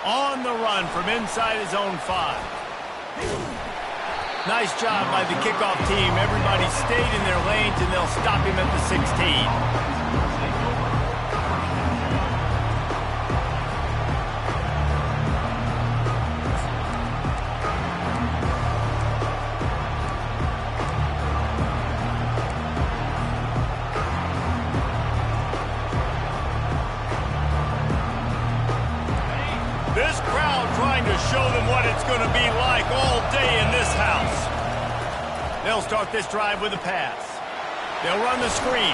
On the run from inside his own 5. Nice job by the kickoff team. Everybody stayed in their lanes, and they'll stop him at the 16. This crowd trying to show them what it's going to be like all day in this house. They'll start this drive with a pass. They'll run the screen.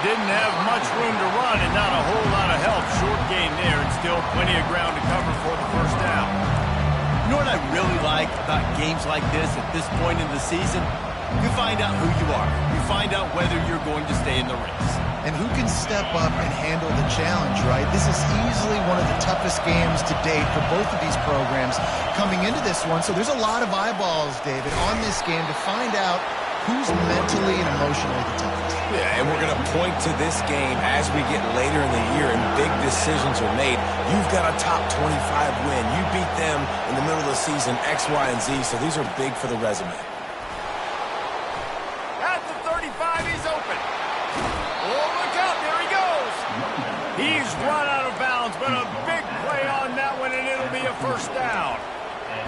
Didn't have much room to run and not a whole lot of help. Short gain there and still plenty of ground to cover for the first down. You know what I really like about games like this at this point in the season? You find out who you are. You find out whether you're going to stay in the race. And who can step up and handle the challenge, right? This is easily one of the toughest games to date for both of these programs coming into this one. So there's a lot of eyeballs, David, on this game to find out who's mentally and emotionally the toughest. Yeah, and we're going to point to this game as we get later in the year and big decisions are made. You've got a top 25 win. You beat them in the middle of the season, X, Y, and Z, so these are big for the resume. At the 35, he's open. Oh, look out, there he goes. He's run out of bounds, but a big play on that one, and it'll be a first down.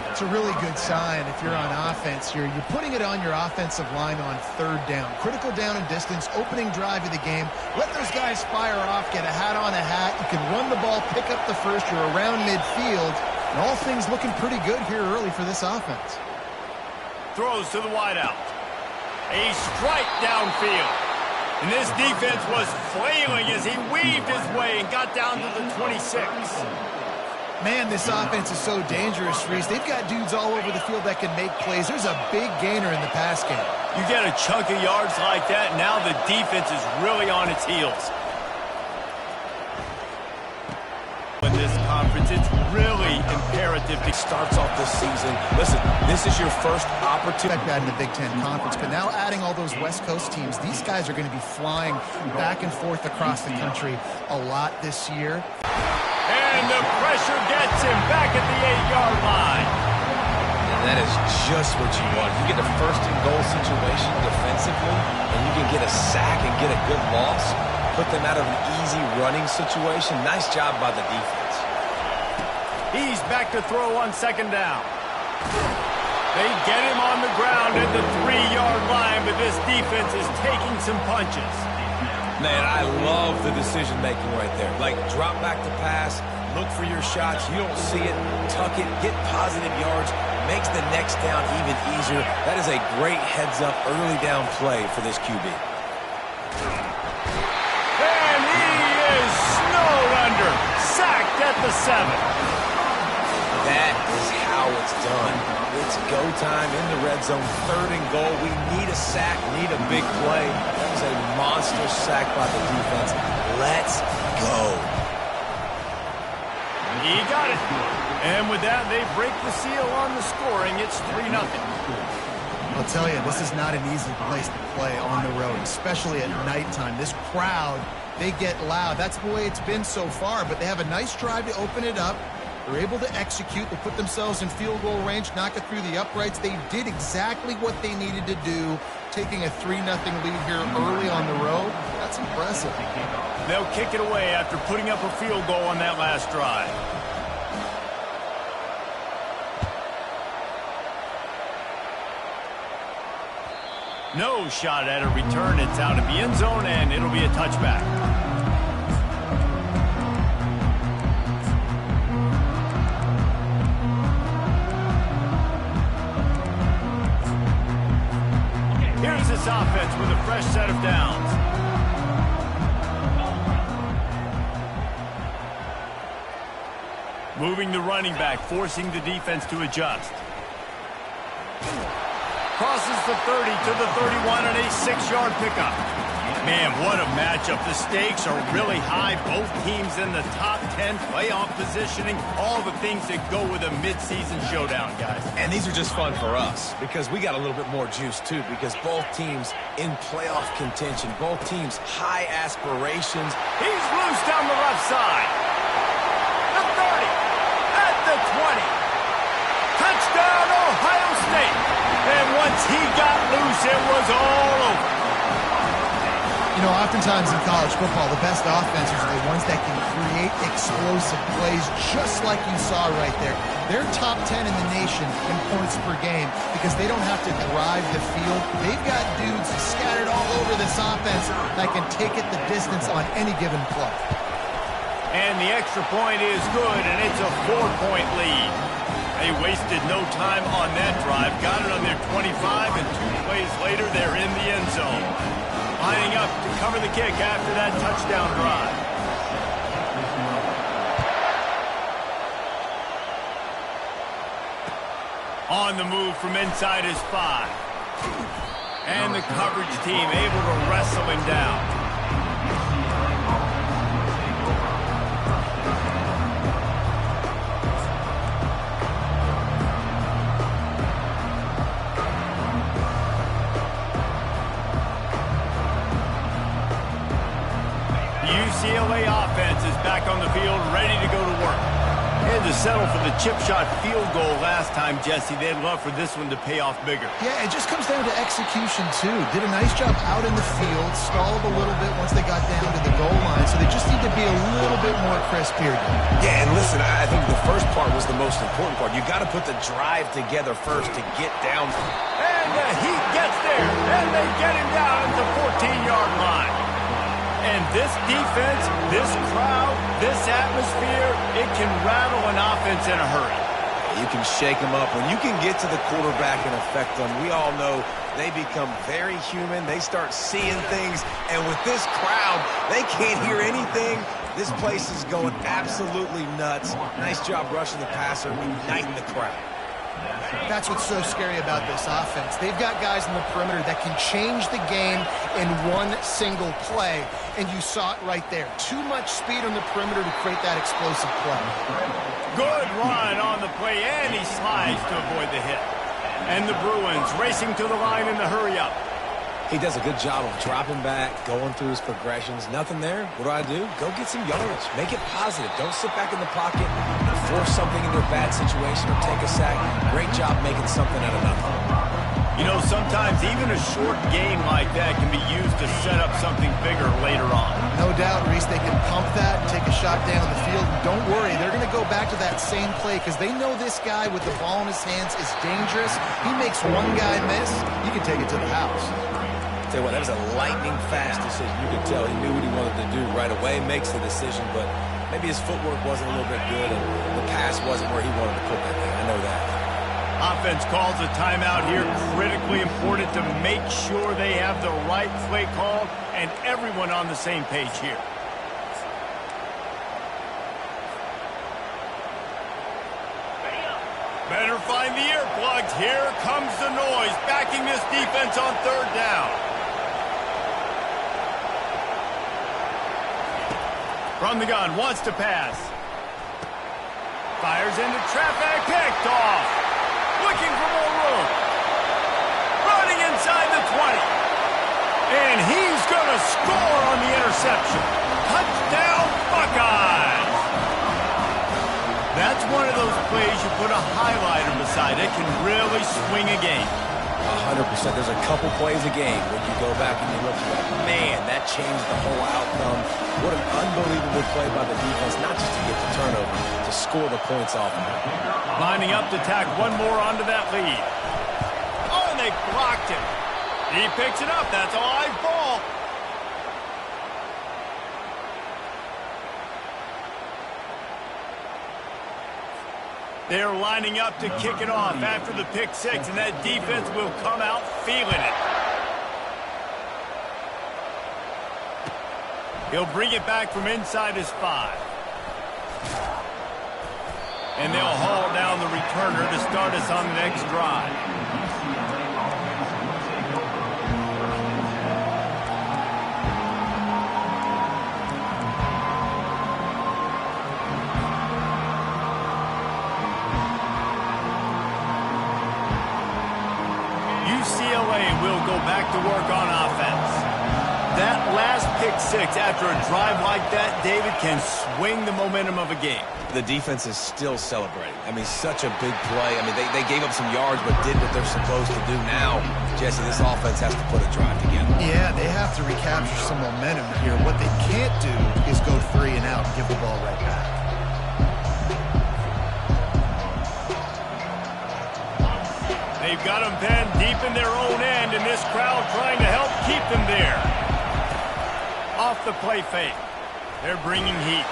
It's a really good sign if you're on offense here. You're putting it on your offensive line on third down. Critical down and distance, opening drive of the game. Let those guys fire off, get a hat on a hat. You can run the ball, pick up the first. You're around midfield. And all things looking pretty good here early for this offense. Throws to the wideout. A strike downfield. And this defense was flailing as he weaved his way and got down to the 26. Man, this offense is so dangerous, Reese. They've got dudes all over the field that can make plays. There's a big gainer in the pass game. You get a chunk of yards like that, now the defense is really on its heels. In this conference, it's really imperative to starts off this season. Listen, this is your first opportunity. That in the Big Ten Conference, but now adding all those West Coast teams, these guys are going to be flying back and forth across the country a lot this year. And the pressure gets him back at the 8-yard line. And that is just what you want. You get a first-and-goal situation defensively, and you can get a sack and get a good loss. Put them out of an easy running situation. Nice job by the defense. He's back to throw on second down. They get him on the ground at the 3-yard line, but this defense is taking some punches. Man, I love the decision-making right there. Like, drop back to pass, look for your shots. You don't see it, tuck it, get positive yards, makes the next down even easier. That is a great heads-up early down play for this QB. And he is snowed under, sacked at the 7. That is how it's done. It's go time in the red zone, 3rd and goal. We need a sack, need a big play. That was a monster sack by the defense. Let's go. He got it. And with that, they break the seal on the scoring. It's 3-0. I'll tell you, this is not an easy place to play on the road, especially at nighttime. This crowd, they get loud. That's the way it's been so far, but they have a nice drive to open it up. They're able to execute. They put themselves in field goal range, knock it through the uprights. They did exactly what they needed to do, taking a 3-0 lead here early on the road. That's impressive. They'll kick it away after putting up a field goal on that last drive. No shot at a return. It's out of the end zone, and it'll be a touchback. Here's this offense with a fresh set of downs. Moving the running back, forcing the defense to adjust. Crosses the 30 to the 31 and a 6-yard pickup. Man, what a matchup. The stakes are really high. Both teams in the top 10, playoff positioning, all the things that go with a midseason showdown, guys. And these are just fun for us because we got a little bit more juice, too, because both teams in playoff contention, both teams high aspirations. He's loose down the left side. The 30. 20. Touchdown, Ohio State. And once he got loose, it was all over. You know, oftentimes in college football, the best offenses are the ones that can create explosive plays, just like you saw right there. They're top 10 in the nation in points per game because they don't have to drive the field. They've got dudes scattered all over this offense that can take it the distance on any given play. And the extra point is good, and it's a 4-point lead. They wasted no time on that drive. Got it on their 25, and 2 plays later, they're in the end zone. Lining up to cover the kick after that touchdown drive. On the move from inside his 5. And the coverage team able to wrestle him down. UCLA offense is back on the field, ready to go to work. Had to settle for the chip shot field goal last time, Jesse. They'd love for this one to pay off bigger. Yeah, it just comes down to execution, too. Did a nice job out in the field, stalled a little bit once they got down to the goal line, so they just need to be a little bit more crisp here. Yeah, and listen, I think the first part was the most important part. You got to put the drive together first to get down. And he gets there, and they get him down at the 14-yard line. And this defense, this crowd, this atmosphere, it can rattle an offense in a hurry. You can shake them up. When you can get to the quarterback and affect them, we all know they become very human. They start seeing things. And with this crowd, they can't hear anything. This place is going absolutely nuts. Nice job rushing the passer, igniting the crowd. That's what's so scary about this offense. They've got guys in the perimeter that can change the game in one single play, and you saw it right there. Too much speed on the perimeter to create that explosive play. Good run on the play, and he slides to avoid the hit. And the Bruins racing to the line in the hurry-up. He does a good job of dropping back, going through his progressions. Nothing there. What do? Go get some yardage. Make it positive. Don't sit back in the pocket and force something into a bad situation or take a sack. Great job making something out of nothing. You know, sometimes even a short game like that can be used to set up something bigger later on. No doubt, Reese, they can pump that and take a shot down the field. And don't worry, they're going to go back to that same play because they know this guy with the ball in his hands is dangerous. He makes one guy miss, you can take it to the house. Tell you what, that was a lightning-fast decision. You could tell he knew what he wanted to do right away, makes the decision, but maybe his footwork wasn't a little bit good and the pass wasn't where he wanted to put that thing. I know that. Offense calls a timeout here. Critically important to make sure they have the right play call and everyone on the same page here. Better find the earplugs. Here comes the noise, backing this defense on third down. From the gun, wants to pass. Fires into traffic, picked off. Looking for more room. Running inside the 20. And he's going to score on the interception. Touchdown, Buckeyes. That's one of those plays you put a highlighter beside. It can really swing a game. 100%. There's a couple plays a game when you go back and you look at, man, that changed the whole outcome. What an unbelievable play by the defense, not just to get the turnover, to score the points off of it. Lining up to tack one more onto that lead. Oh, and they blocked it. He picks it up. That's a live ball. They're lining up to kick it off after the pick six, and that defense will come out feeling it. He'll bring it back from inside his 5. And they'll haul down the returner to start us on the next drive. UCLA will go back to work on offense. That last pick six after a drive like that, David, can swing the momentum of a game. The defense is still celebrating. I mean, such a big play. I mean, they gave up some yards but did what they're supposed to do. Now, Jesse, this offense has to put a drive together. Yeah, they have to recapture some momentum here. What they can't do is go 3 and out and give the ball right back. They've got them pinned deep in their own end, and this crowd trying to help keep them there. Off the play fake. They're bringing heat.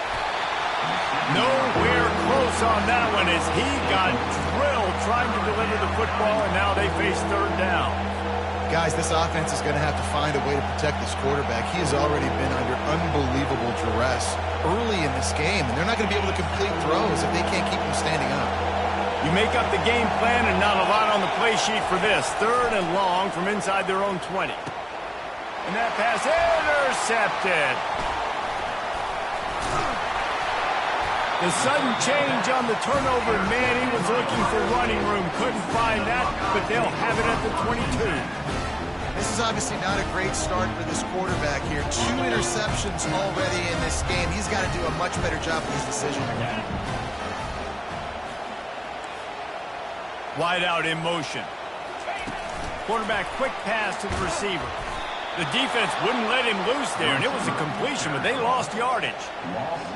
Nowhere close on that one as he got drilled trying to deliver the football, and now they face 3rd down. Guys, this offense is going to have to find a way to protect this quarterback. He has already been under unbelievable duress early in this game, and they're not going to be able to complete throws if they can't keep him standing up. You make up the game plan and not a lot on the play sheet for this. 3rd and long from inside their own 20. And that pass intercepted. The sudden change on the turnover, man, he was looking for running room. Couldn't find that, but they'll have it at the 22. This is obviously not a great start for this quarterback here. 2 interceptions already in this game. He's got to do a much better job with his decision making. Wide out in motion. Quarterback quick pass to the receiver. The defense wouldn't let him loose there, and it was a completion, but they lost yardage.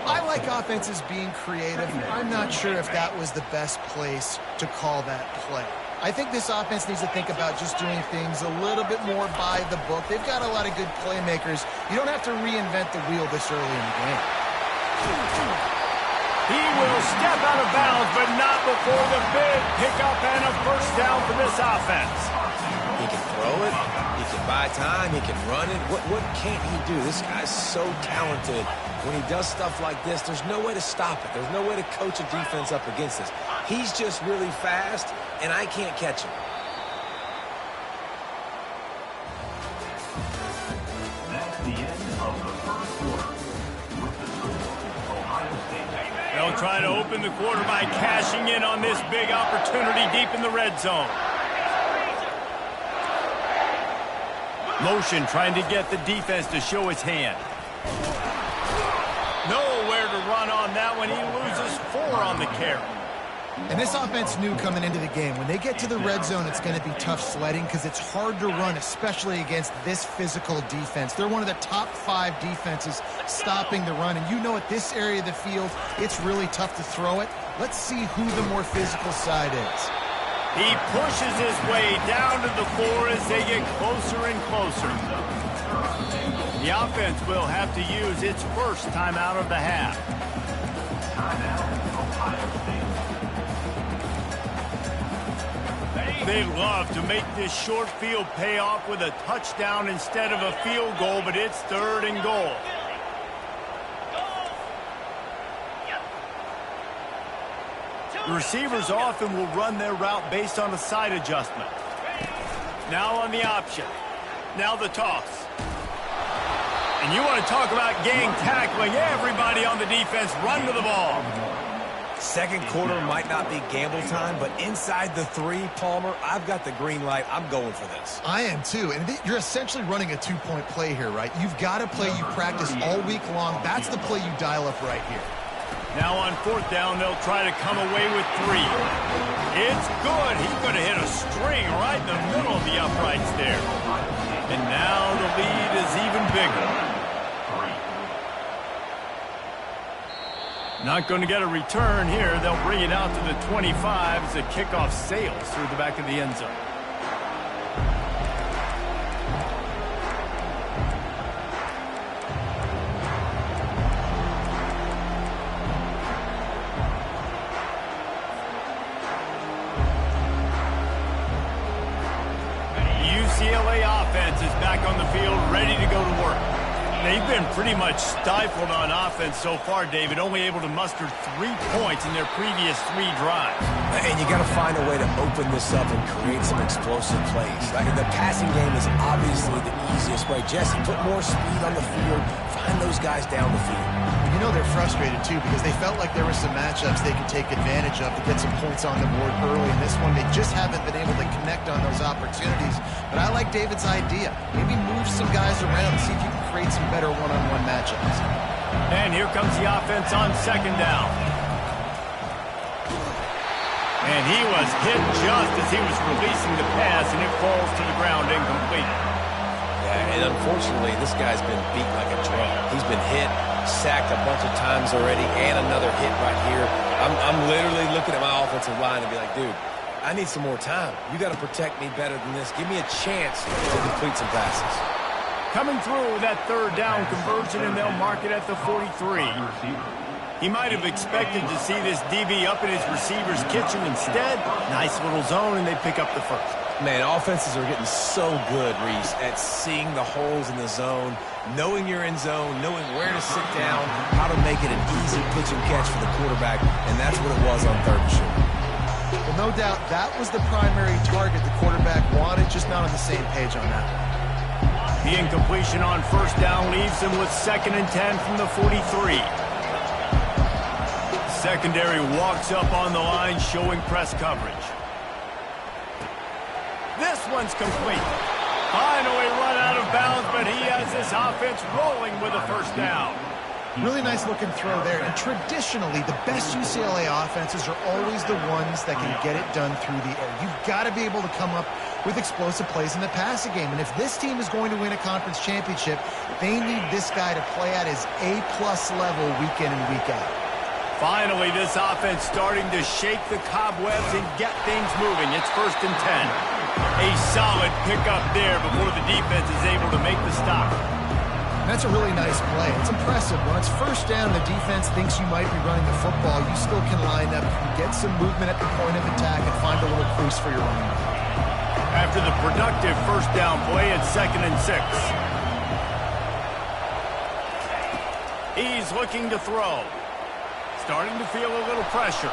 I like offenses being creative. I'm not sure if that was the best place to call that play. I think this offense needs to think about just doing things a little bit more by the book. They've got a lot of good playmakers. You don't have to reinvent the wheel this early in the game. He will step out of bounds, but not before the big pickup and a 1st down for this offense. He can throw it. He can buy time. He can run it. What can't he do? This guy's so talented. When he does stuff like this, there's no way to stop it. There's no way to coach a defense up against this. He's just really fast, and I can't catch him. That's the end of the 1st quarter. With the score, Ohio State. They'll try to open the quarter by cashing in on this big opportunity deep in the red zone. Motion trying to get the defense to show his hand. Nowhere to run on that one. He loses 4 on the carry. And this offense knew coming into the game, when they get to the red zone, it's going to be tough sledding because it's hard to run, especially against this physical defense. They're one of the top 5 defenses stopping the run. And you know at this area of the field, it's really tough to throw it. Let's see who the more physical side is. He pushes his way down to the 4 as they get closer and closer. The offense will have to use its 1st timeout of the half. They love to make this short field pay off with a touchdown instead of a field goal, but it's 3rd and goal. The receivers often will run their route based on a side adjustment. Now on the option. Now the toss. And you want to talk about gang tackling. Everybody on the defense run to the ball. 2nd quarter might not be gamble time, but inside the 3, Palmer, I've got the green light. I'm going for this. I am too, and you're essentially running a 2-point play here, right? You've got to play you practice all week long. That's the play you dial up right here. Now on 4th down, they'll try to come away with 3. It's good. He's going to hit a string right in the middle of the uprights there. And now the lead is even bigger. Not going to get a return here. They'll bring it out to the 25 as the kickoff sails through the back of the end zone. UCLA offense is back on the field, ready to go to work. They've been pretty much stifled on offense so far, David, only able to muster 3 points in their previous 3 drives. And you got to find a way to open this up and create some explosive plays. Like the passing game is obviously the easiest way. Jesse, put more speed on the field, find those guys down the field. You know they're frustrated, too, because they felt like there were some matchups they could take advantage of to get some points on the board early. In this one, they just haven't been able to connect on those opportunities. But I like David's idea. Maybe move some guys around and see if you can create some better one-on-one matchups. And here comes the offense on 2nd down. And he was hit just as he was releasing the pass, and it falls to the ground incomplete. Yeah, and unfortunately, this guy's been beat like a drum. He's been hit, sacked a bunch of times already, and another hit right here. I'm literally looking at my offensive line and be like, dude, I need some more time. You got to protect me better than this. Give me a chance to complete some passes. Coming through with that third down conversion, and they'll mark it at the 43. He might have expected to see this DB up in his receiver's kitchen. Instead, nice little zone, and they pick up the first. Man, offenses are getting so good, Reese, at seeing the holes in the zone, knowing you're in zone, knowing where to sit down, how to make it an easy pitch and catch for the quarterback, and that's what it was on third and short. Well, no doubt that was the primary target the quarterback wanted, just not on the same page on that one. The incompletion on first down leaves him with 2nd and 10 from the 43. Secondary walks up on the line, showing press coverage. This one's complete. Finally run out of bounds, but he has this offense rolling with a first down. Really nice looking throw there. And traditionally, the best UCLA offenses are always the ones that can get it done through the air. You've got to be able to come up with explosive plays in the passing game. And if this team is going to win a conference championship, they need this guy to play at his A-plus level week in and week out. Finally, this offense starting to shake the cobwebs and get things moving. It's 1st and 10. A solid pickup there before the defense is able to make the stop. That's a really nice play. It's impressive. When it's first down, the defense thinks you might be running the football. You still can line up, get some movement at the point of attack, and find a little crease for your running back. After the productive first down play, it's 2nd and 6. He's looking to throw. Starting to feel a little pressure.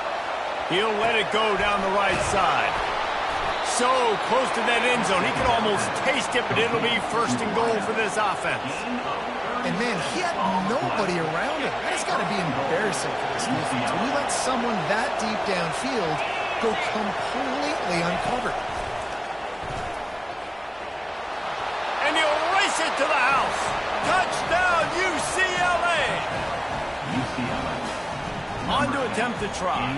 He'll let it go down the right side. So close to that end zone. He can almost taste it, but it'll be 1st and goal for this offense. And, man, he had nobody around him. That's got to be embarrassing for this defense. When you let someone that deep downfield go completely uncovered. And he'll race it to the house. Touchdown, UCLA. On to attempt the try.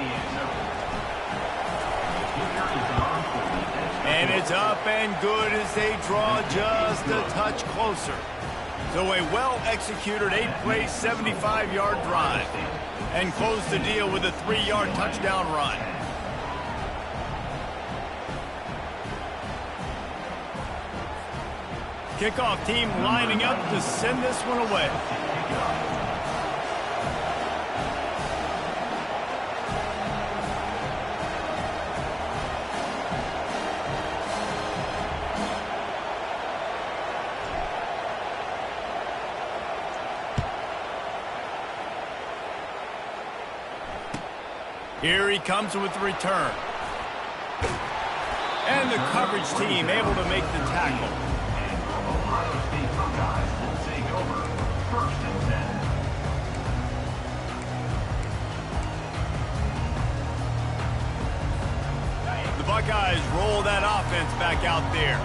And it's up and good as they draw just a touch closer. So a well-executed 8-play, 75-yard drive. And close the deal with a 3-yard touchdown run. Kickoff team lining up to send this one away. Here he comes with the return. And the coverage team able to make the tackle. The Buckeyes roll that offense back out there.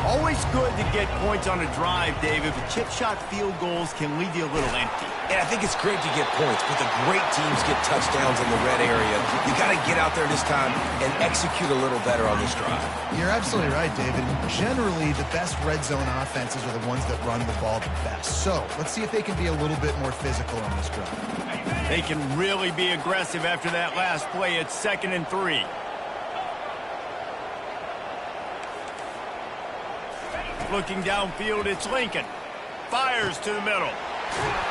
Always good to get points on a drive, David, but chip shot field goals can leave you a little empty. Yeah, I think it's great to get points, but the great teams get touchdowns in the red area. You got to get out there this time and execute a little better on this drive. You're absolutely right, David. Generally, the best red zone offenses are the ones that run the ball the best. So let's see if they can be a little bit more physical on this drive. They can really be aggressive after that last play. It's 2nd and 3. Looking downfield, it's Lincoln. Fires to the middle.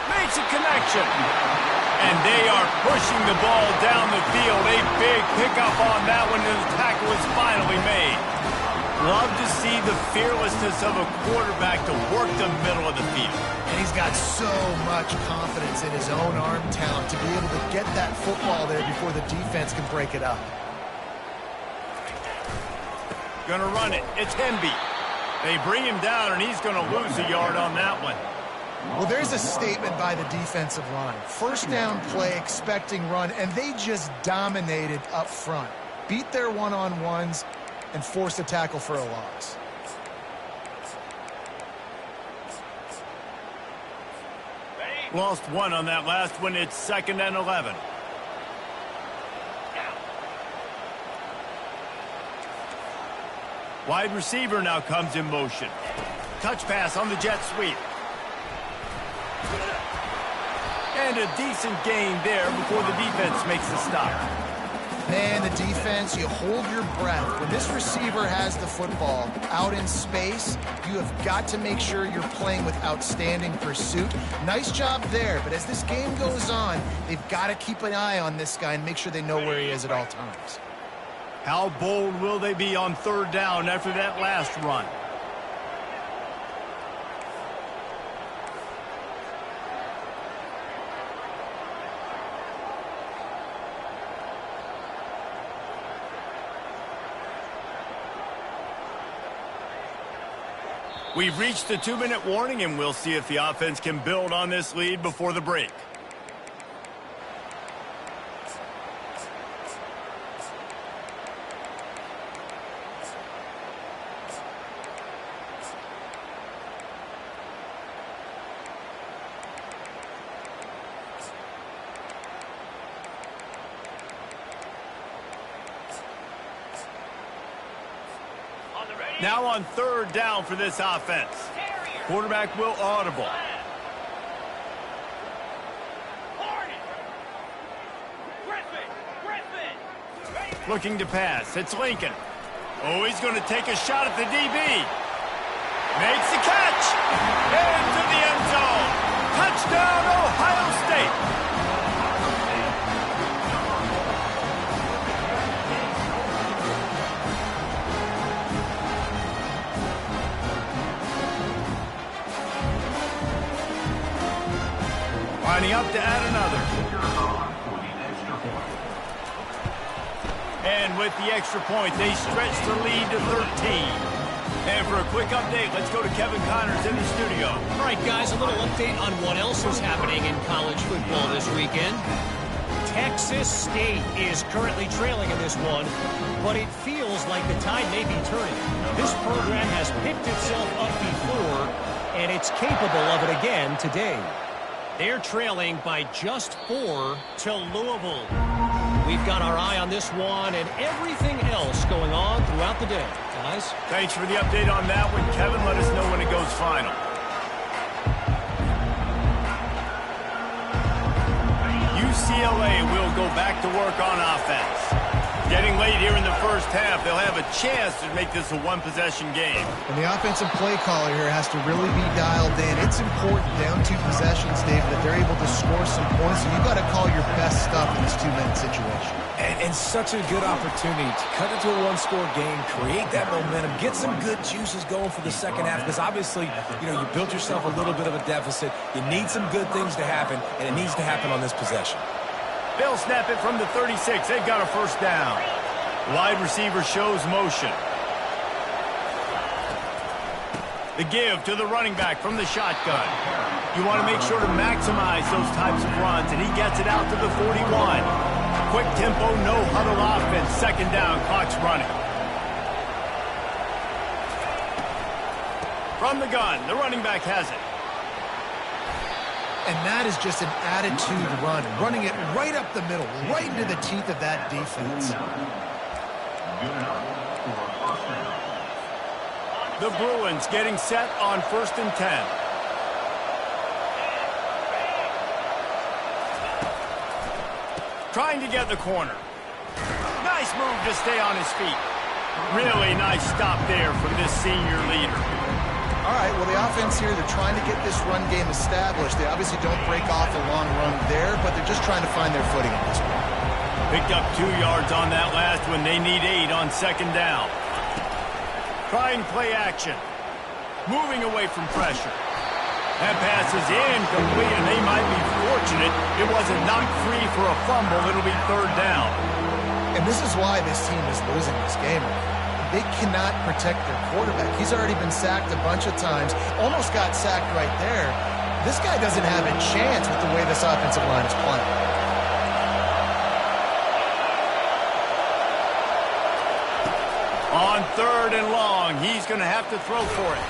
Makes a connection. And they are pushing the ball down the field. A big pickup on that one, and the tackle is finally made. Love to see the fearlessness of a quarterback to work the middle of the field. And he's got so much confidence in his own arm talent to be able to get that football there before the defense can break it up. Gonna run it. It's Hemby. They bring him down, and he's going to lose a yard on that one. Well, there's a statement by the defensive line. First down play, expecting run, and they just dominated up front. Beat their one-on-ones and forced a tackle for a loss. Lost one on that last one. It's 2nd and 11. Wide receiver now comes in motion. Touch pass on the jet sweep. And a decent gain there before the defense makes the stop. Man, the defense, you hold your breath. When this receiver has the football out in space, you have got to make sure you're playing with outstanding pursuit. Nice job there, but as this game goes on, they've got to keep an eye on this guy and make sure they know where he is at all times. How bold will they be on third down after that last run? We've reached the 2-minute warning, and we'll see if the offense can build on this lead before the break. Now on third down for this offense. Quarterback will audible. Looking to pass. It's Lincoln. Oh, he's going to take a shot at the DB. Makes the catch. Into the end zone. Touchdown, Ohio State. Lining up to add another. And with the extra point, they stretch the lead to 13. And for a quick update, let's go to Kevin Connors in the studio. All right, guys, a little update on what else is happening in college football this weekend. Texas State is currently trailing in this one, but it feels like the tide may be turning. This program has picked itself up before, and it's capable of it again today. They're trailing by just 4 to Louisville. We've got our eye on this one and everything else going on throughout the day. Guys? Thanks for the update on that one, Kevin. Let us know when it goes final. UCLA will go back to work on offense. Getting late here in the first half, they'll have a chance to make this a one-possession game. And the offensive play caller here has to really be dialed in. It's important down 2 possessions, Dave, that they're able to score some points. So you got to call your best stuff in this 2-minute situation. And such a good opportunity to cut into a one-score game, create that momentum, get some good juices going for the second half. Because obviously, you built yourself a little bit of a deficit. You need some good things to happen, and it needs to happen on this possession. They'll snap it from the 36. They've got a first down. Wide receiver shows motion. The give to the running back from the shotgun. You want to make sure to maximize those types of runs, and he gets it out to the 41. Quick tempo, no huddle offense. Second down, clock's running. From the gun, the running back has it. And that is just an attitude run, running it right up the middle, right into the teeth of that defense. The Bruins getting set on 1st and 10. Trying to get the corner. Nice move to stay on his feet. Really nice stop there from this senior leader. All right, well, the offense here, they're trying to get this run game established. They obviously don't break off a long run there, but they're just trying to find their footing at this point. Picked up 2 yards on that last one. They need 8 on second down. Trying play action. Moving away from pressure. That pass is incomplete, and they might be fortunate it wasn't knocked free for a fumble. It'll be third down. And this is why this team is losing this game. They cannot protect their quarterback. He's already been sacked a bunch of times. Almost got sacked right there. This guy doesn't have a chance with the way this offensive line is playing. On 3rd and long, he's going to have to throw for it.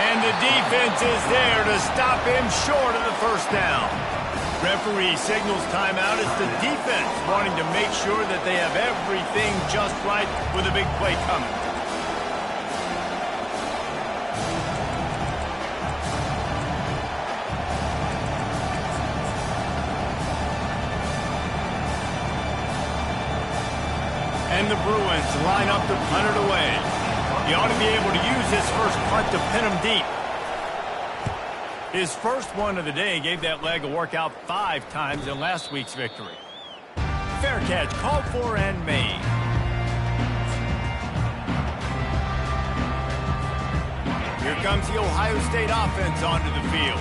And the defense is there to stop him short of the first down. Referee signals timeout. It's the defense wanting to make sure that they have everything just right with a big play coming. And the Bruins line up to punt it away. He ought to be able to use this first punt to pin him deep. His first one of the day gave that leg a workout 5 times in last week's victory. Fair catch called for and made. Here comes the Ohio State offense onto the field.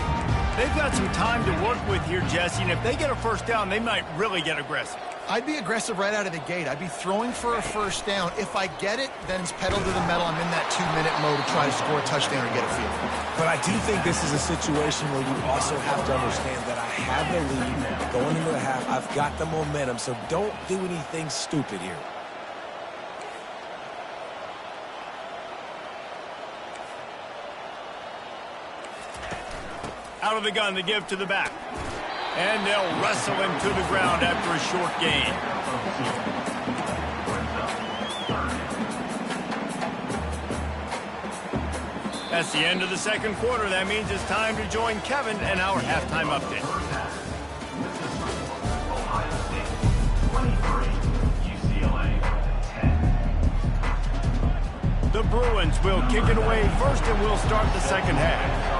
They've got some time to work with here, Jesse, and if they get a first down, they might really get aggressive. I'd be aggressive right out of the gate. I'd be throwing for a first down. If I get it, then it's pedal to the metal. I'm in that 2-minute mode to try to score a touchdown or get a field goal. But I do think this is a situation where you also have to understand that I have the lead going into the half. I've got the momentum, so don't do anything stupid here. Out of the gun, they give to the back. And they'll wrestle him to the ground after a short gain. That's the end of the second quarter. That means it's time to join Kevin and our halftime update. Ohio State 23, UCLA 10. The Bruins will kick it away first, and we'll start the second half.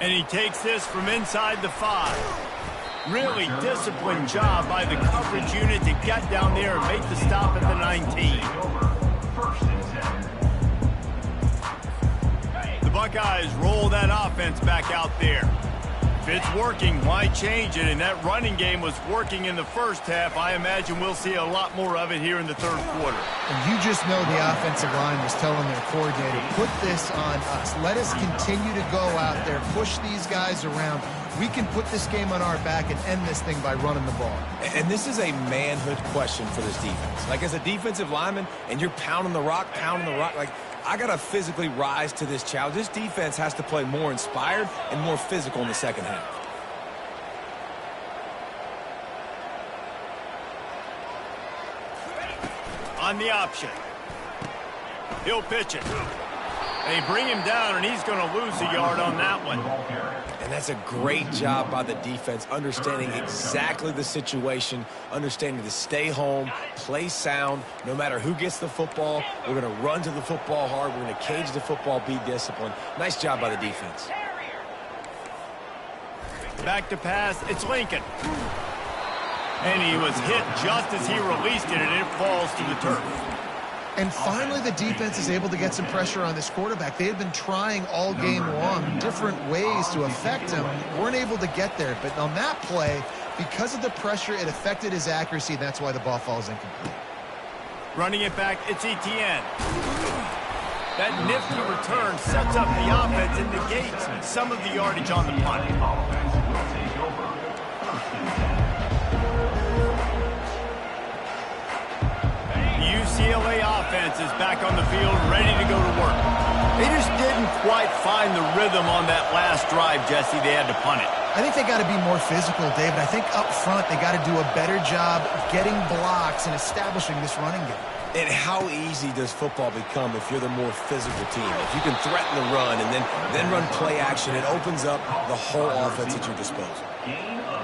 And he takes this from inside the 5. Really disciplined job by the coverage unit to get down there and make the stop at the 19. First and 10. The Buckeyes roll that offense back out there. If it's working, why change it? And that running game was working in the first half. I imagine we'll see a lot more of it here in the third quarter. And you just know the offensive line was telling their coordinator, put this on us. Let us continue to go out there, push these guys around. We can put this game on our back and end this thing by running the ball. And this is a manhood question for this defense. Like, as a defensive lineman, and you're pounding the rock, like, I got to physically rise to this challenge. This defense has to play more inspired and more physical in the second half. On the option. He'll pitch it. They bring him down, and he's going to lose a yard on that one. And that's a great job by the defense, understanding exactly the situation, understanding to stay home, play sound. No matter who gets the football, we're going to run to the football hard. We're going to cage the football, be disciplined. Nice job by the defense. Back to pass. It's Lincoln. And he was hit just as he released it, and it falls to the turf. And finally, the defense is able to get some pressure on this quarterback. They had been trying all game long different ways to affect him. Weren't able to get there. But on that play, because of the pressure, it affected his accuracy. And that's why the ball falls incomplete. Running it back, it's Etienne. That nifty return sets up the offense and negates some of the yardage on the punt. UCLA offense is back on the field, ready to go to work. They just didn't quite find the rhythm on that last drive, Jesse. They had to punt it. I think they got to be more physical, David. I think up front they got to do a better job getting blocks and establishing this running game. And how easy does football become if you're the more physical team? If you can threaten the run and then run play action, it opens up the whole offense at your disposal.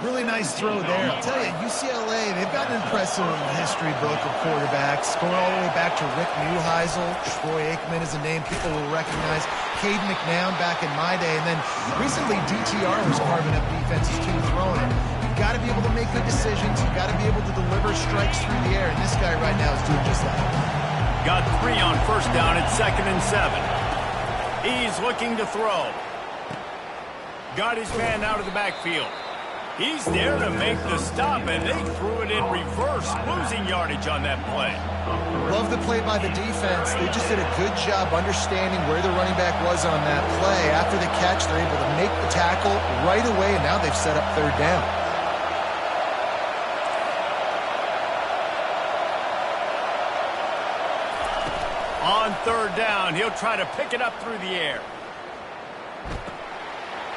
Really nice throw there. I'll tell you, UCLA, they've got an impressive history book of quarterbacks, going all the way back to Rick Neuheisel. Troy Aikman is a name people will recognize. Cade McNown back in my day. And then recently, DTR was carving up defenses too, throwing it. You've got to be able to make good decisions. You've got to be able to deliver strikes through the air. And this guy right now is doing just that. Got 3 on first down at 2nd and 7. He's looking to throw. Got his man out of the backfield. He's there to make the stop, and they threw it in reverse, losing yardage on that play. Love the play by the defense. They just did a good job understanding where the running back was on that play. After the catch, they're able to make the tackle right away, and now they've set up 3rd down. On 3rd down, he'll try to pick it up through the air.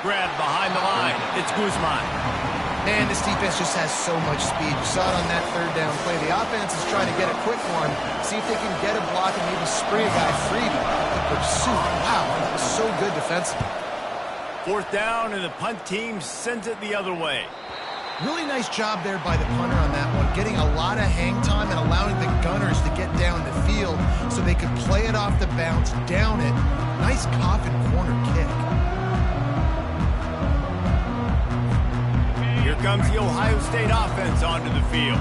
Grab behind the line. It's Guzman. Man, this defense just has so much speed. You saw it on that 3rd down play. The offense is trying to get a quick one, see if they can get a block and maybe spray a guy free. The pursuit, wow, that was so good defensively. 4th down, and the punt team sends it the other way. Really nice job there by the punter on that one, getting a lot of hang time and allowing the gunners to get down the field so they could play it off the bounce, down it. Nice coffin corner kick. Here comes the Ohio State offense onto the field.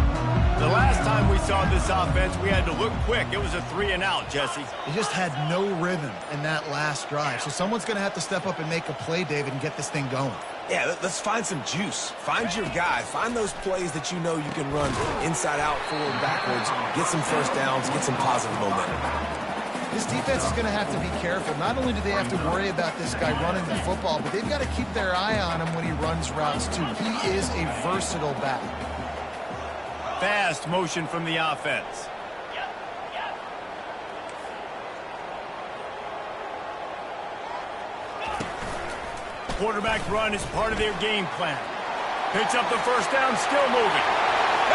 The last time we saw this offense, we had to look quick. It was a 3-and-out, Jesse. They just had no rhythm in that last drive. So someone's going to have to step up and make a play, David, and get this thing going. Yeah, let's find some juice. Find your guy. Find those plays that you know you can run inside out, forward, backwards. Get some first downs. Get some positive momentum. This defense is going to have to be careful. Not only do they have to worry about this guy running the football, but they've got to keep their eye on him when he runs routes, too. He is a versatile back. Fast motion from the offense. Quarterback run is part of their game plan. Picks up the first down, still moving.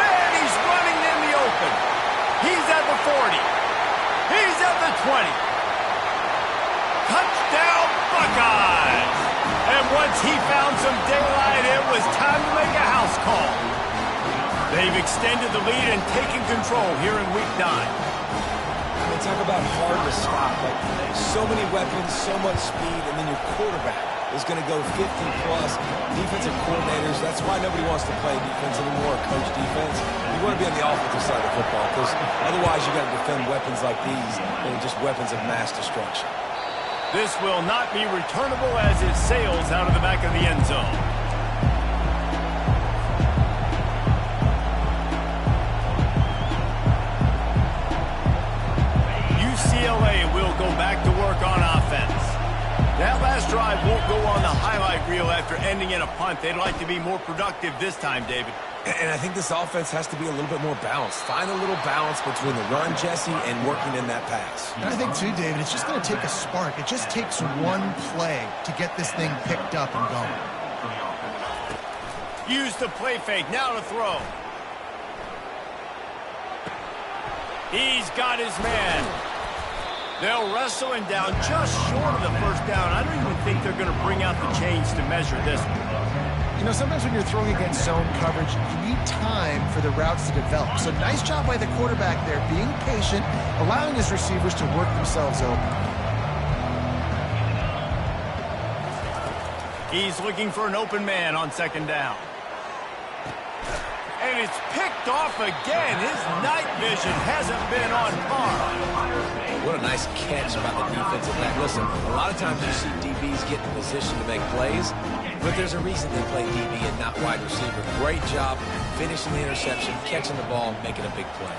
And he's running in the open. He's at the 40. He's at the 20. Touchdown, Buckeyes! And once he found some daylight, it was time to make a house call. They've extended the lead and taken control here in Week 9. They talk about hard to stop. Like, so many weapons, so much speed, and then your quarterback is going to go 50-plus. Defensive coordinators, that's why nobody wants to play defense anymore or coach defense. You want to be on the offensive side of football because otherwise you got to defend weapons like these that are just weapons of mass destruction. This will not be returnable as it sails out of the back of the end zone. UCLA will go back to work on offense. That last drive won't go on the highlight reel after ending in a punt. They'd like to be more productive this time, David. And I think this offense has to be a little bit more balanced. Find a little balance between the run, Jesse, and working in that pass. And I think, too, David, it's just going to take a spark. It just takes one play to get this thing picked up and going. Use the play fake. Now to throw. He's got his man. They'll wrestle him down just short of the first down. I don't even think they're going to bring out the chains to measure this one. You know, sometimes when you're throwing against zone coverage, you need time for the routes to develop. So nice job by the quarterback there, being patient, allowing his receivers to work themselves open. He's looking for an open man on second down. And it's picked off again. His night vision hasn't been on par. What a nice catch by the defensive back. Listen, a lot of times you see DBs get in position to make plays, but there's a reason they play DB and not wide receiver. Great job finishing the interception, catching the ball, and making a big play.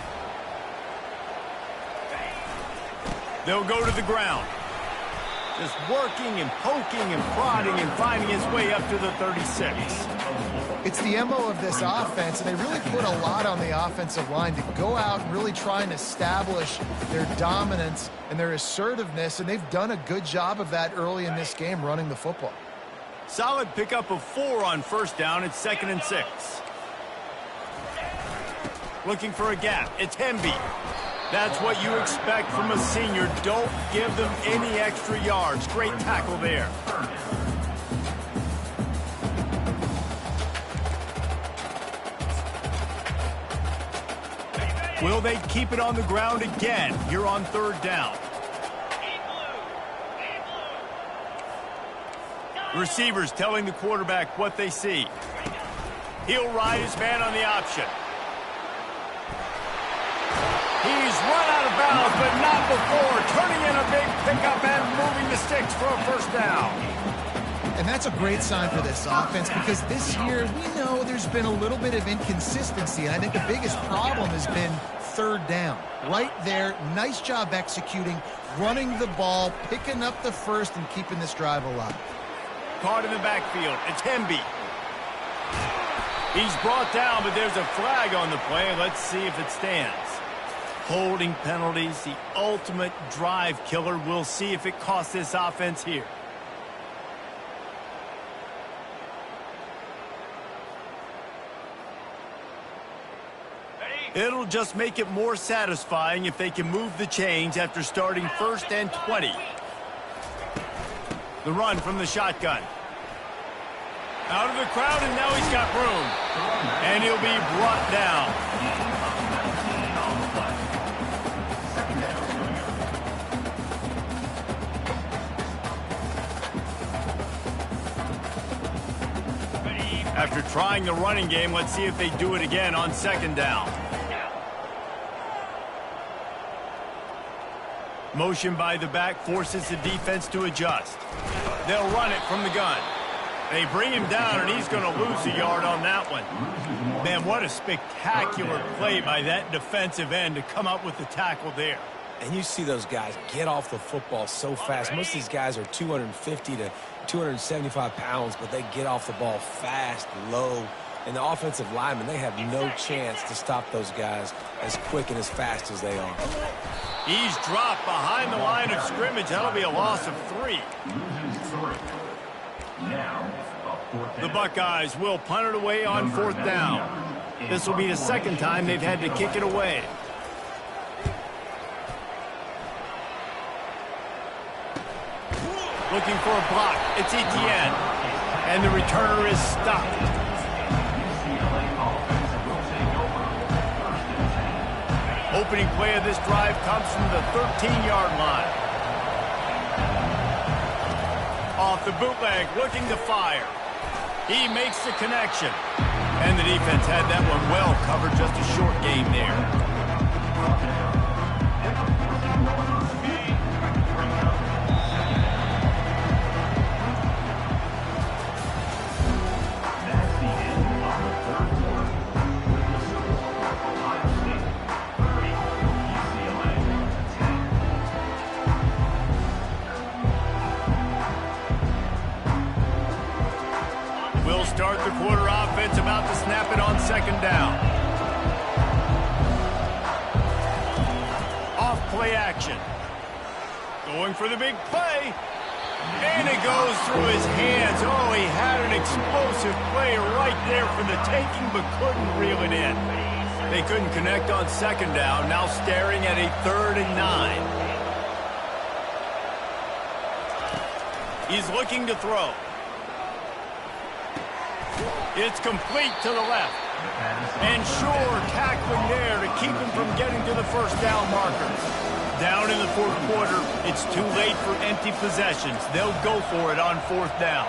They'll go to the ground. Just working and poking and prodding and finding his way up to the 36. It's the MO of this offense, and they really put a lot on the offensive line to go out and really try and establish their dominance and their assertiveness, and they've done a good job of that early in this game running the football. Solid pickup of 4 on first down. It's 2nd and 6. Looking for a gap. It's Hemby. That's what you expect from a senior. Don't give them any extra yards. Great tackle there. Will they keep it on the ground again here on 3rd down? Receivers telling the quarterback what they see. He'll ride his man on the option. He's run out of bounds, but not before. Turning in a big pickup and moving the sticks for a first down. And that's a great sign for this offense because this year we know there's been a little bit of inconsistency. And I think the biggest problem has been 3rd down. Right there, nice job executing, running the ball, picking up the first, and keeping this drive alive. Caught in the backfield. It's Hemby. He's brought down, but there's a flag on the play. Let's see if it stands. Holding penalties, the ultimate drive killer. We'll see if it costs this offense here. It'll just make it more satisfying if they can move the chains after starting 1st and 20. The run from the shotgun. Out of the crowd, and now he's got room. And he'll be brought down. After trying the running game, let's see if they do it again on second down. Motion by the back forces the defense to adjust. They'll run it from the gun. They bring him down, and he's going to lose a yard on that one. Man, what a spectacular play by that defensive end to come up with the tackle there. And you see those guys get off the football so fast. Most of these guys are 250 to 275 pounds, but they get off the ball fast, low. And the offensive linemen, they have no chance to stop those guys as quick and as fast as they are. He's dropped behind the line of scrimmage. That'll be a loss of 3. The Buckeyes will punt it away on 4th down. This will be the second time they've had to kick it away. Looking for a block. It's Etienne. And the returner is stopped. Opening play of this drive comes from the 13-yard line. Off the bootleg, looking to fire. He makes the connection. And the defense had that one well covered, just a short game there. Start the quarter offense, about to snap it on second down. Off play action. Going for the big play. And it goes through his hands. Oh, he had an explosive play right there for the taking, but couldn't reel it in. They couldn't connect on second down, now staring at a 3rd and 9. He's looking to throw. It's complete to the left. And sure, tackling there to keep him from getting to the first down marker. Down in the 4th quarter, it's too late for empty possessions. They'll go for it on 4th down.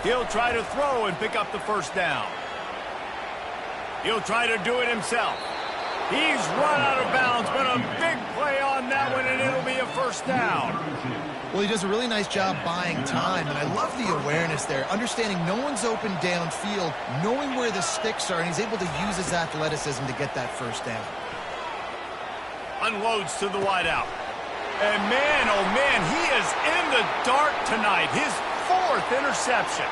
He'll try to throw and pick up the first down. He'll try to do it himself. He's run out of bounds, but a big play on that one, and it'll be a first down. Well, he does a really nice job buying time, and I love the awareness there, understanding no one's open downfield, knowing where the sticks are, and he's able to use his athleticism to get that first down. Unloads to the wideout. And man, oh man, he is in the dark tonight. His 4th interception.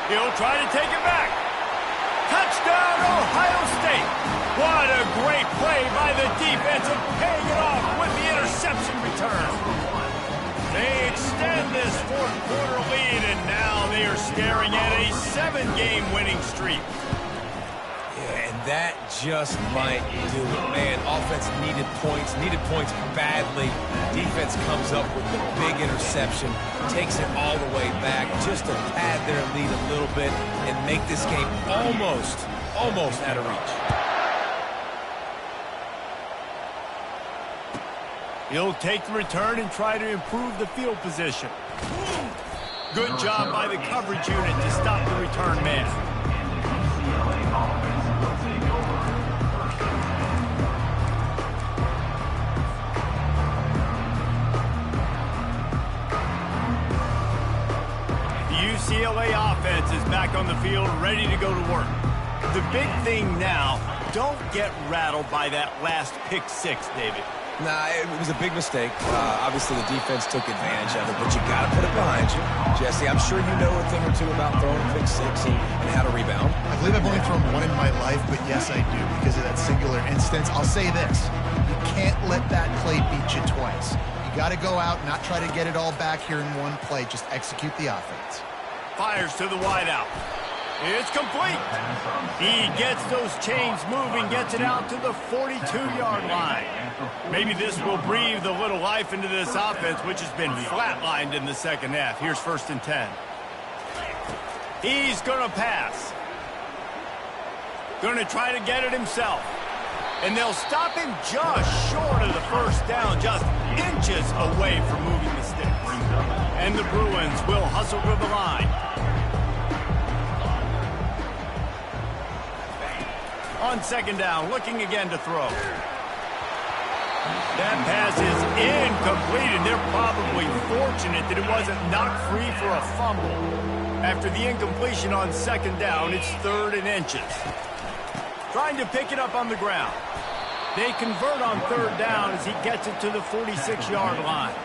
He'll try to take it back. Touchdown, Ohio State. What a great play by the defense and paying it off with the interception return. They extend this 4th quarter lead, and now they are staring at a 7-game winning streak. Yeah, and that just might do it, man. Offense needed points badly. Defense comes up with the big interception, takes it all the way back just to pad their lead a little bit and make this game almost out of reach. He'll take the return and try to improve the field position. Good job by the coverage unit to stop the return man. The UCLA offense is back on the field, ready to go to work. The big thing now, don't get rattled by that last pick 6, David. Nah, it was a big mistake. Obviously, the defense took advantage of it, but you got to put it behind you. Jesse, I'm sure you know a thing or two about throwing pick 6 and how to rebound. I believe I've only thrown one in my life, but yes, I do, because of that singular instance. I'll say this. You can't let that play beat you twice. You got to go out, not try to get it all back here in one play. Just execute the offense. Fires to the wideout. It's complete. He gets those chains moving, gets it out to the 42-yard line. Maybe this will breathe a little life into this offense, which has been flatlined in the second half. Here's 1st and 10. He's going to pass. Going to try to get it himself. And they'll stop him just short of the first down, just inches away from moving the sticks. And the Bruins will hustle to the line. On second down, looking again to throw. That pass is incomplete, and they're probably fortunate that it wasn't knocked free for a fumble. After the incompletion on second down, it's 3rd and inches. Trying to pick it up on the ground. They convert on 3rd down as he gets it to the 46-yard line.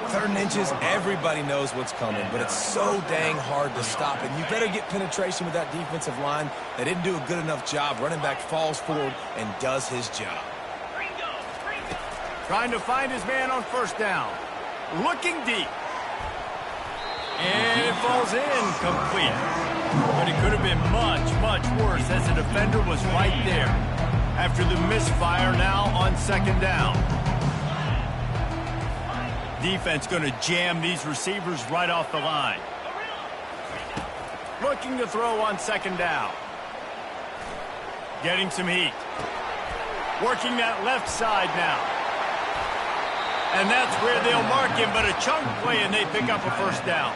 3rd and inches, everybody knows what's coming, but it's so dang hard to stop it. You better get penetration with that defensive line. They didn't do a good enough job. Running back falls forward and does his job. Trying to find his man on 1st down. Looking deep. And it falls incomplete. But it could have been much, much worse as the defender was right there. After the misfire now on 2nd down. Defense going to jam these receivers right off the line. Looking to throw on 2nd down. Getting some heat. Working that left side now. And that's where they'll mark him, but a chunk play and they pick up a 1st down.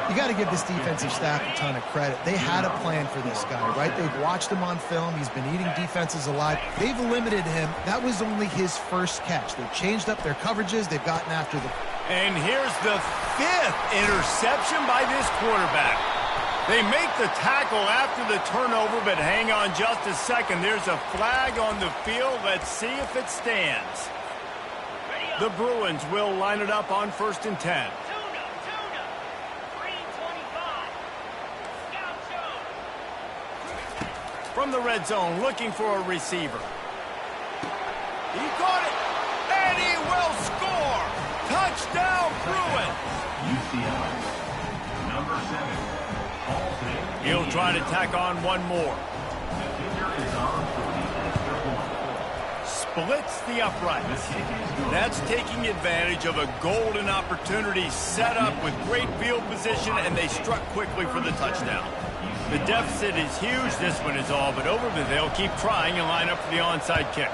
You got to give this defensive staff a ton of credit. They had a plan for this guy, right? They've watched him on film. He's been eating defenses alive. They've limited him. That was only his first catch. They've changed up their coverages. They've gotten after the... And here's the 5th interception by this quarterback. They make the tackle after the turnover, but hang on just a second. There's a flag on the field. Let's see if it stands. The Bruins will line it up on 1st and 10. From the red zone, looking for a receiver. He caught it, and he will score! Touchdown, Bruins! UCLA, number 7. He'll try to tack on one more. The kicker is on for the extra point. Splits the uprights. That's taking advantage of a golden opportunity set up with great field position, and they struck quickly for the touchdown. The deficit is huge. This one is all but over, but they'll keep trying and line up for the onside kick.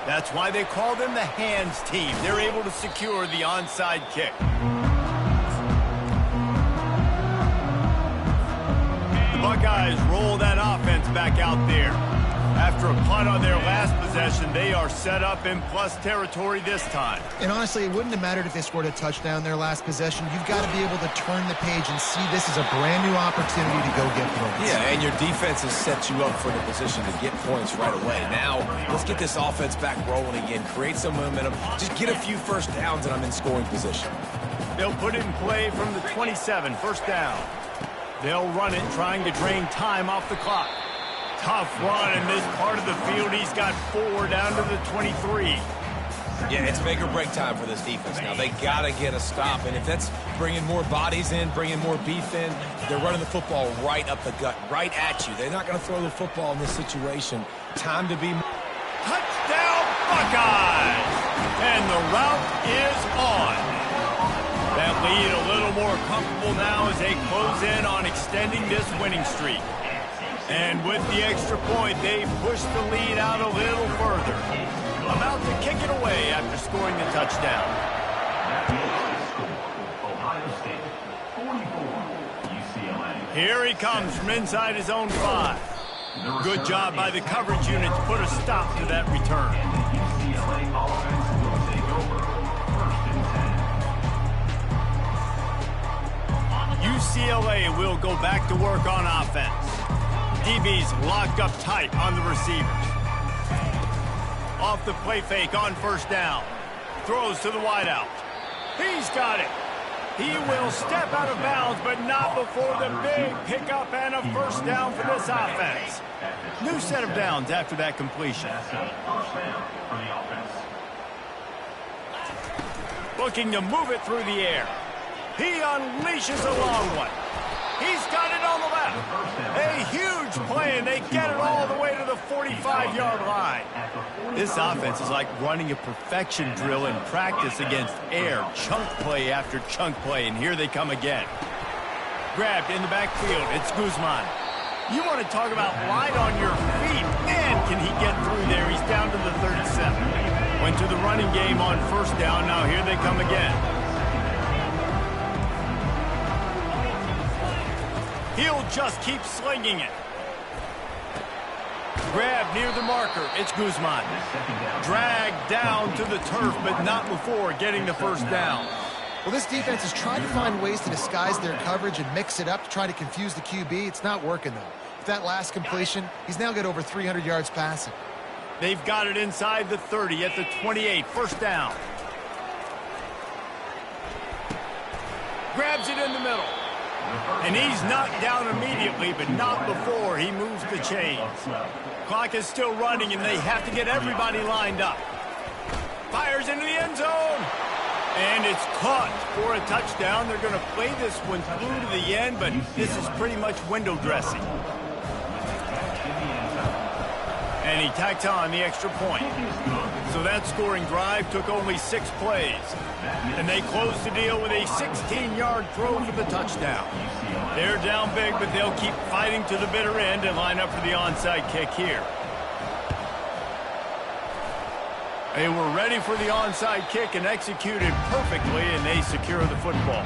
That's why they call them the hands team. They're able to secure the onside kick. The Buckeyes roll that offense back out there. After a punt on their last possession, they are set up in plus territory this time. And honestly, it wouldn't have mattered if they scored a touchdown their last possession. You've got to be able to turn the page and see this is a brand new opportunity to go get points. Yeah, and your defense has set you up for the position to get points right away. Now, let's get this offense back rolling again. Create some momentum. Just get a few 1st downs, and I'm in scoring position. They'll put it in play from the 27, 1st down. They'll run it, trying to drain time off the clock. Tough run in this part of the field. He's got 4 down to the 23. Yeah, it's make or break time for this defense now. They got to get a stop, and if that's bringing more bodies in, bringing more beef in, they're running the football right up the gut, right at you. They're not going to throw the football in this situation. Time to be... Touchdown, Buckeyes! And the route is on. That lead a little more comfortable now as they close in on extending this winning streak. And with the extra point, they push the lead out a little further. About to kick it away after scoring the touchdown. Ohio State, 44, UCLA. Here he comes from inside his own 5. Good job by the coverage unit to put a stop to that return. UCLA offense will take over 1st and 10. UCLA will go back to work on offense. DB's locked up tight on the receivers. Off the play fake on 1st down. Throws to the wideout. He's got it. He will step out of bounds, but not before the big pickup and a 1st down for this offense. New set of downs after that completion. That's a 1st down for the offense. Looking to move it through the air. He unleashes a long one. He's got it on the left. A huge play, and they get it all the way to the 45-yard line. This offense is like running a perfection drill in practice against air. Chunk play after chunk play, and here they come again. Grabbed in the backfield. It's Guzman. You want to talk about light on your feet. Man, can he get through there. He's down to the 37. Went to the running game on first down. Now here they come again. He'll just keep slinging it. Grab near the marker. It's Guzman. Dragged down to the turf, but not before getting the first down. Well, this defense is trying to find ways to disguise their coverage and mix it up to try to confuse the QB. It's not working, though. With that last completion, he's now got over 300 yards passing. They've got it inside the 30 at the 28. First down. Grabs it in the middle. And he's knocked down immediately, but not before he moves the chains. Clock is still running, and they have to get everybody lined up. Fires into the end zone. And it's caught for a touchdown. They're going to play this one through to the end, but this is pretty much window dressing. And he tacked on the extra point. So that scoring drive took only 6 plays. And they closed the deal with a 16-yard throw for the touchdown. They're down big, but they'll keep fighting to the bitter end and line up for the onside kick here. They were ready for the onside kick and executed perfectly, and they secure the football.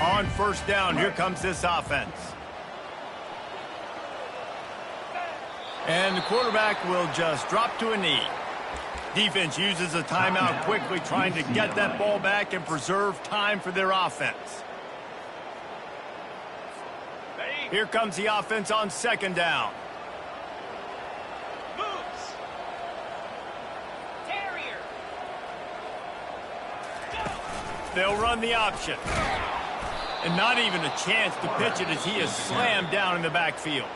On first down, here comes this offense. And the quarterback will just drop to a knee. Defense uses a timeout quickly, trying to get that ball back and preserve time for their offense. Here comes the offense on second down. Moves. Terrier. They'll run the option. And not even a chance to pitch it as he is slammed down in the backfield.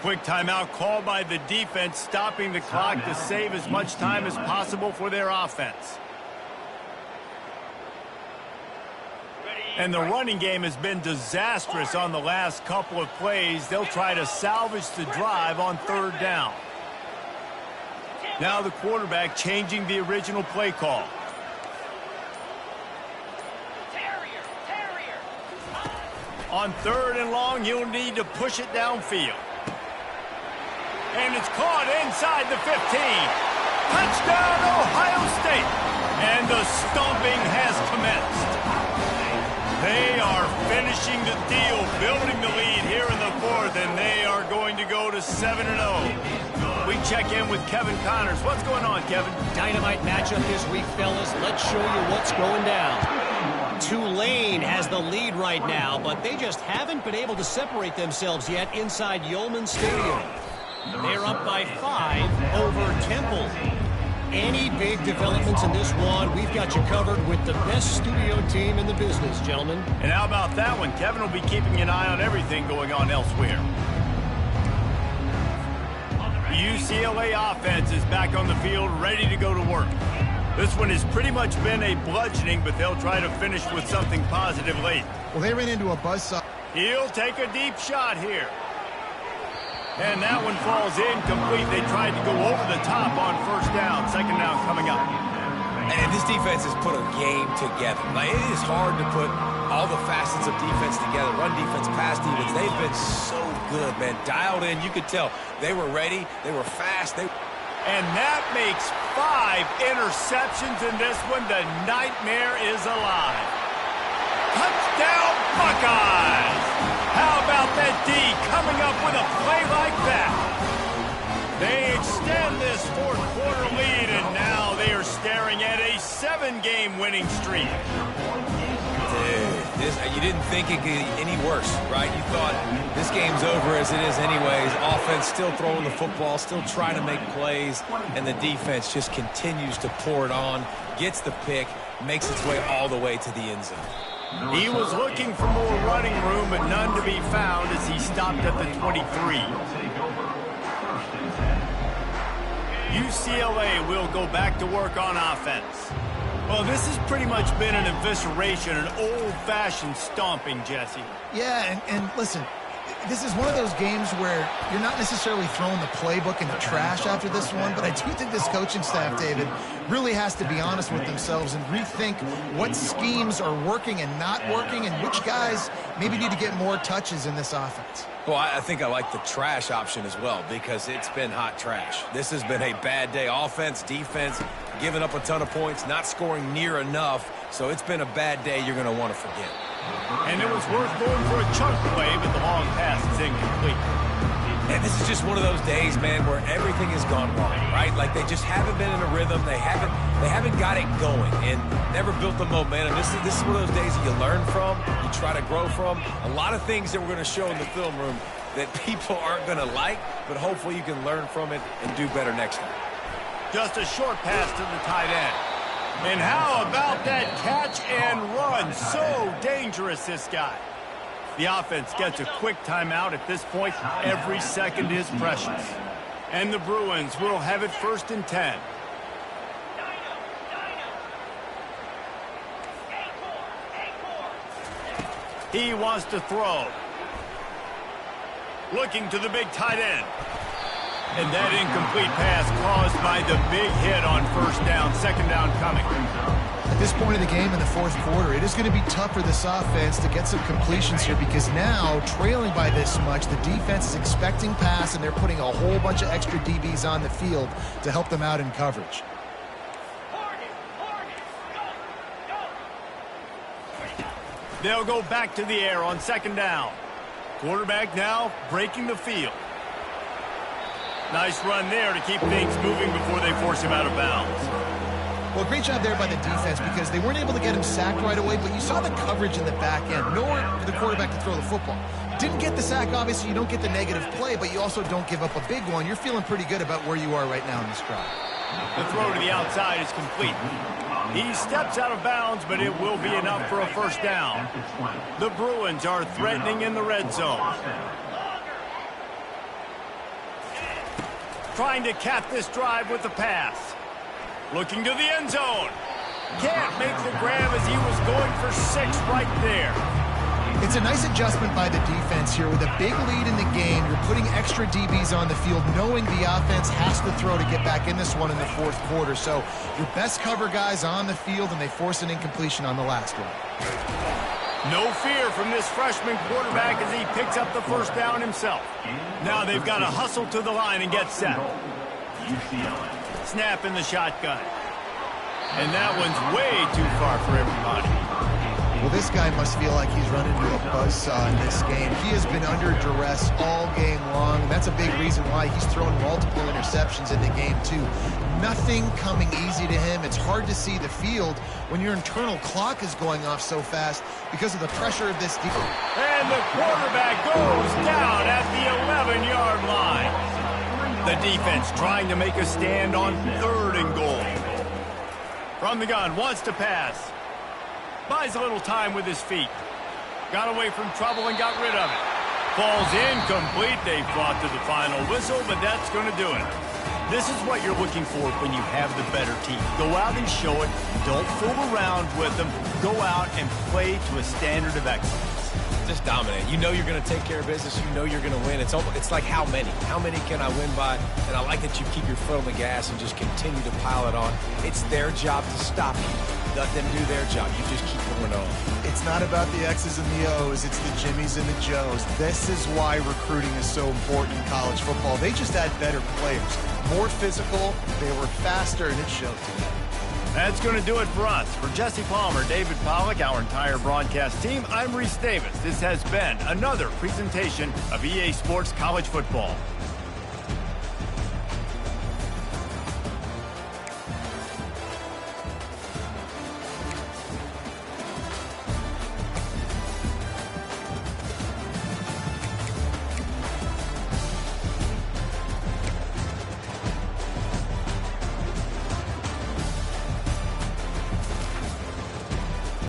Quick timeout called by the defense, stopping the clock to save as much time as possible for their offense. And the running game has been disastrous on the last couple of plays. They'll try to salvage the drive on third down. Now the quarterback changing the original play call. On third and long, he'll need to push it downfield. And it's caught inside the 15. Touchdown, Ohio State. And the stomping has commenced. They are finishing the deal, building the lead here in the fourth, and they are going to go to 7-0. We check in with Kevin Connors. What's going on, Kevin? Dynamite matchup this week, fellas. Let's show you what's going down. Tulane has the lead right now, but they just haven't been able to separate themselves yet inside Yulman Stadium. They're up by 5 over Temple. Any big developments in this one, we've got you covered with the best studio team in the business, gentlemen. And how about that one? Kevin will be keeping an eye on everything going on elsewhere. The UCLA offense is back on the field, ready to go to work. This one has pretty much been a bludgeoning, but they'll try to finish with something positive late. Well, they ran into a buzzsaw. He'll take a deep shot here. And that one falls incomplete. They tried to go over the top on first down. Second down coming up. And this defense has put a game together. Like, it is hard to put all the facets of defense together. Run defense, pass defense. They've been so good, man. Dialed in. You could tell they were ready. They were fast. And that makes 5 interceptions in this one. The nightmare is alive. Touchdown, Buckeyes! How about that D coming up with a play like that? They extend this fourth quarter lead, and now they are staring at a 7-game winning streak. Dude, you didn't think it could get any worse, right? You thought this game's over as it is anyways. Offense still throwing the football, still trying to make plays, and the defense just continues to pour it on, gets the pick, makes its way all the way to the end zone. He was looking for more running room, but none to be found as he stopped at the 23. UCLA will go back to work on offense. Well, this has pretty much been an evisceration, an old-fashioned stomping, Jesse. Yeah, and listen, this is one of those games where you're not necessarily throwing the playbook in the trash after this one, but I do think this coaching staff, David, really has to be honest with themselves and rethink what schemes are working and not working and which guys maybe need to get more touches in this offense. Well, I think I like the trash option as well because it's been hot trash. This has been a bad day. Offense, defense, giving up a ton of points, not scoring near enough. So it's been a bad day you're going to want to forget. And it was worth going for a chunk play, but the long pass is incomplete. And this is just one of those days, man, where everything has gone wrong, right? Like they just haven't been in a rhythm. They haven't got it going and never built the momentum. This is one of those days that you learn from, you try to grow from. A lot of things that we're going to show in the film room that people aren't going to like, but hopefully you can learn from it and do better next time. Just a short pass to the tight end. And how about that catch and run? So dangerous, this guy. The offense gets a quick timeout at this point. Every second is precious. And the Bruins will have it 1st and 10. He wants to throw. Looking to the big tight end. And that incomplete pass caused by the big hit on 1st down. 2nd down coming. At this point of the game in the 4th quarter, it is going to be tough for this offense to get some completions here because now, trailing by this much, the defense is expecting pass and they're putting a whole bunch of extra DBs on the field to help them out in coverage. They'll go back to the air on 2nd down. Quarterback now breaking the field. Nice run there to keep things moving before they force him out of bounds. Well, great job there by the defense because they weren't able to get him sacked right away, but you saw the coverage in the back end. Nowhere for the quarterback to throw the football. Didn't get the sack, obviously. You don't get the negative play, but you also don't give up a big one. You're feeling pretty good about where you are right now in this drive. The throw to the outside is complete. He steps out of bounds, but it will be enough for a 1st down. The Bruins are threatening in the red zone. Trying to cap this drive with the pass. Looking to the end zone. Can't make the grab as he was going for 6 right there. It's a nice adjustment by the defense here. With a big lead in the game, you're putting extra DBs on the field, knowing the offense has to throw to get back in this one in the 4th quarter. So your best cover guys on the field, and they force an incompletion on the last one. No fear from this freshman quarterback as he picks up the 1st down himself. Now they've got to hustle to the line and get set. Snap in the shotgun. And that one's way too far for everybody. Well, this guy must feel like he's run into a buzzsaw in this game. He has been under duress all game long, and that's a big reason why he's thrown multiple interceptions in the game, too. Nothing coming easy to him. It's hard to see the field when your internal clock is going off so fast because of the pressure of this defense. And the quarterback goes down at the 11-yard line. The defense trying to make a stand on 3rd and goal. From the gun, wants to pass. Buys a little time with his feet. Got away from trouble and got rid of it. Falls incomplete. They fought to the final whistle, but that's going to do it. This is what you're looking for when you have the better team. Go out and show it. Don't fool around with them. Go out and play to a standard of excellence. Just dominate. You know you're going to take care of business. You know you're going to win. It's like how many? How many can I win by? And I like that you keep your foot on the gas and just continue to pile it on. It's their job to stop you. Let them do their job. You just keep going on. It's not about the X's and the O's. It's the Jimmies and the Joes. This is why recruiting is so important in college football. They just had better players. More physical. They were faster, and it showed today. That's going to do it for us. For Jesse Palmer, David Pollack, our entire broadcast team, I'm Reese Davis. This has been another presentation of EA Sports College Football.